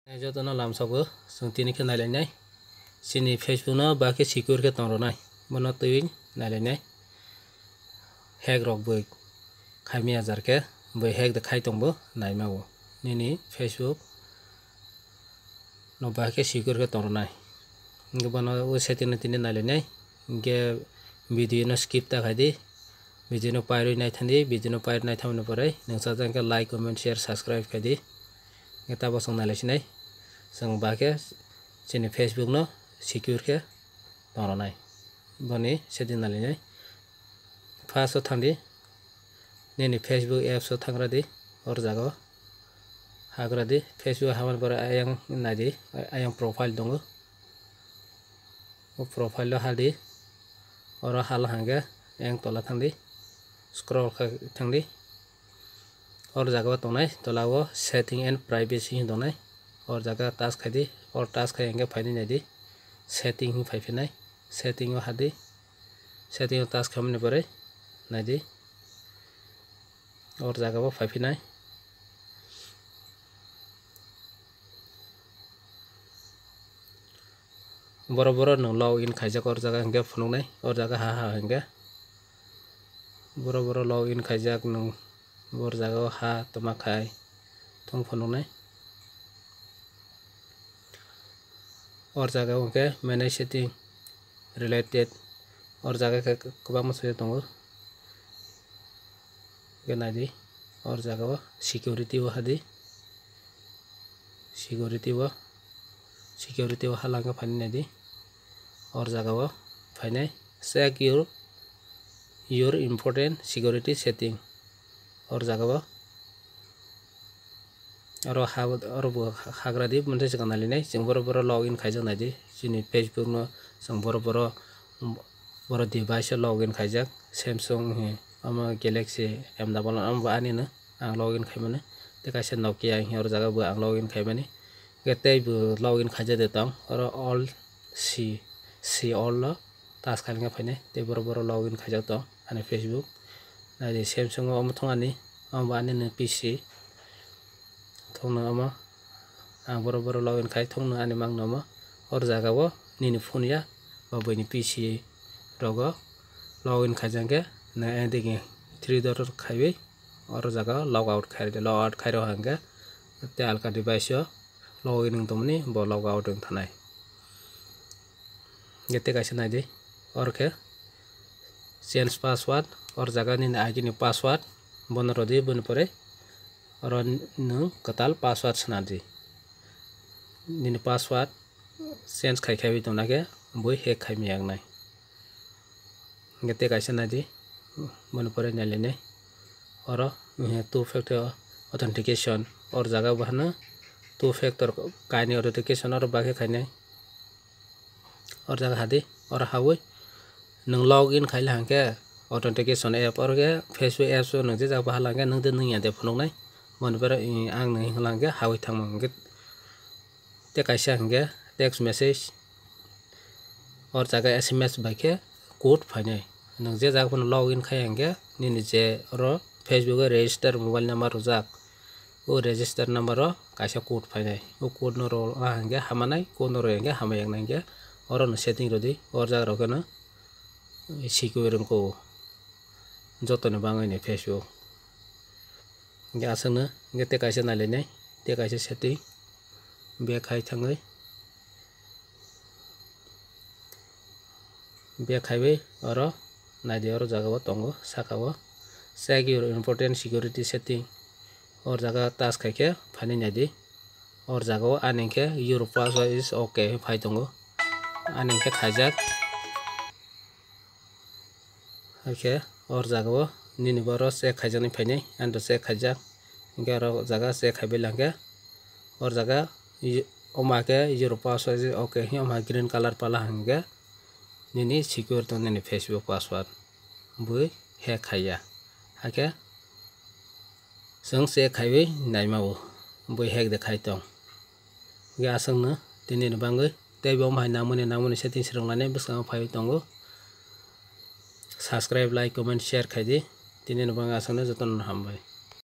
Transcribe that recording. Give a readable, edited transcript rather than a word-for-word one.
जतन लामसाबो जों तिनिखौ नायलायनाय सिनि फेसबुक बाखि सिकिउरखौ तंरनाय बनो तुई नायलायनाय हेक रक बै खायमी आजारके बै हेक द खाय तंबो नायमावो निनि फेसबुक no बाखि सिकिउरखौ तंरनाय इंगे बनो वो सेटिंग तिनि नायलायनाय इंगे भिडियो न स्किप ताखायदि भिडियो न पायरो नाय थांदि भिडियो न पायरो नाय थामनो पराय नोंसा जांके लाइक कमेन्ट शेयर सब्सक्राइब खायदि इंगे ताबो जों नायलायसिनाय जों बाके जोंनि फेसबुक न सिकिउरखौ तंरनाय बनि सेटिंग नायलायनाय फार्स्ट थांदि निनि फेसबुक एप्स थांग्रादि और जागो हाग्रादि फेसबुक हामन पर आयं नायदि आयं प्रोफाइल दङ वो प्रोफाइल हादि और हाल हांगे एं तला थांदि स्क्रॉल थांदि और जागो तंनाय तलावो सेटिंग एंड प्राइवेसी दंनाय और जगह टास्क खायदि और टास्क खायंगे फाइनि नायदि सेटिंग ही फाइफिनाय सेटिंग हादि सेटिंग टास्क खामने परे नायदि और जगह फाइफिनाय बरो न लॉग इन खायजाक और जगह हंगे फुनुनाय और जगह हा हंगे बरो लॉग इन खायजाक न और जगह हा तमा खाय थं फुनुनाय और जगह उनके मैनेज सेटिंग रिलेटेड और जगह के कबा मसले दंगो के नायदि और जगह सिक्योरिटी वो हादि सिक्योरिटी वो हालांगा फाइनि नायदि और जगह वो फाइने check your important security setting और जगह वो और हाग्रादि मोनसे जगह नायलायनाय जों बरो लॉग इन खायजाक नायदि जोंनि फेसबुक न जों बरो डिवाइस लॉग इन खायजाक सैमसंग हे आमा गैलेक्सी M11 आम आनि न आं लॉग इन खायमाने ते कासे नोकिया हे और जगह बो आं लॉग इन खायमाने केते बो लॉग इन खायजा देतां और ऑल सी ऑल टास्क खायंगा फाइने ते बरो लॉग इन खायजाक तो आनि फेसबुक नायदि सैमसंग आम थंगानि आम आनि न पीसी थोंनो आमा आं बरो लॉग इन खाय थोंनो आनि मांनो और जगह वो निनि फोन या बाबैनि पीसी रगो लॉग इन खायजांगे न एदिगे 3 डॉट खायबै और जगह लॉग आउट खायरो हांगे ते आलका डिवाइस लॉग इन तमनि बो लॉग आउट थानाय गेते कासे नायदि और के चेंज पासवर्ड और जगह निनि आईडी नि पासवर्ड बन रदि बन परे और न कताल पासवर्ड सनादि निनि पासवर्ड चेंज खायखायबै तंनागे बय हेक खायमी आंनाय गेते कासे नायदि बन परे नायलायनाय और 2 फैक्टर ऑथेंटिकेशन और जगह बहाना 2 फैक्टर कायनि ऑथेंटिकेशन और बाके खायनाय और जगह हादि और हावै नों लॉग इन खायला हांके ऑथेंटिकेशन ऐप और के फेसबुक एप्स नों जे जगह हालांगे नों दे नों यादे फुनंनाय मन पर आं नों हालांगे हावै थांमांगे ते कासे हांगे टेक्स्ट मैसेज और जगह SMS बाके कोड फाइनाय नों जे जगह लॉग इन खायंगे निनि जे रो फेसबुक रजिस्टर मोबाइल नंबर जाक वो रजिस्टर नंबर कासे कोड फाइनाय वो कोड न रो हांगे हामानाय कोड न रो हांगे हामायांगे और न सेटिंग रदि और जगह रखना सिक्योर को जतन बाङैनि फेसबुक गे आसंनो गेते कासे नायलायनाय ते कासे सेटिंग बे खाय थाङै बे खायबै और नायदि और जगह तंगो साकावो check your important security setting और जगह टास्क खायके फाइनि नायदि और जगह आनेके योर पासवर्ड इज ओके फाय तंगो आनेके खायजाक ओके और जगह निनि बरो चेक खायजाकनि फाइनाय आंद चेक खायजाक इंगे और जगह चेक खायबै लांगे और जगह ओमाके योर पासवर्ड इज ओके ही ओमा ग्रीन कलर पाला हांगे निनि सिक्योर तो निनि फेसबुक पासवर्ड बै हेक खाया हाके जों चेक खायबै नायमावो बै हेक देखाय दं गे आसंनो दिनैनि बाङै ते बेयाव नामोनि सेटिं सिरंनानै बेसां फाय दंगो सब्सक्राइब लाइक कमेन्ट शेयर खायदि दिनैनि बाङै आसंनो जतन हामबाय।